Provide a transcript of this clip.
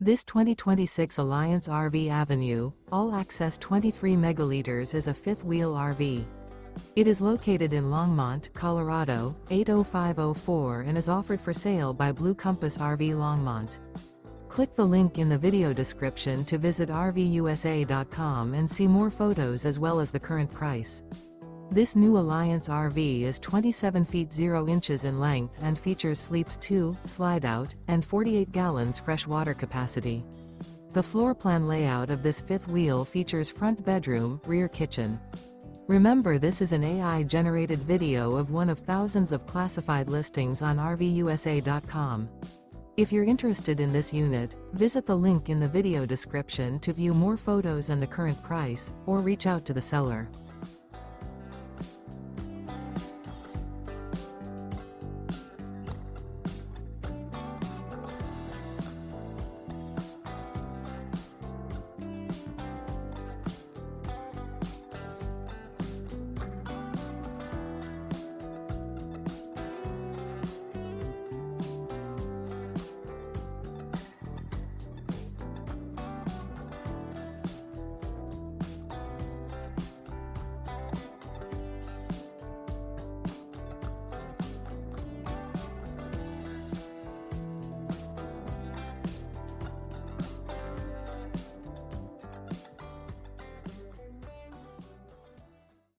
This 2026 Alliance RV Avenue, all-access 23 megaliters is a fifth-wheel RV. It is located in Longmont, Colorado, 80504 and is offered for sale by Blue Compass RV Longmont. Click the link in the video description to visit RVUSA.com and see more photos as well as the current price. This new Alliance RV is 27 feet 0 inches in length and features sleeps 2, slide-out, and 48 gallons fresh water capacity. The floor plan layout of this fifth wheel features front bedroom, rear kitchen. Remember, this is an AI-generated video of one of thousands of classified listings on RVUSA.com. If you're interested in this unit, visit the link in the video description to view more photos and the current price, or reach out to the seller.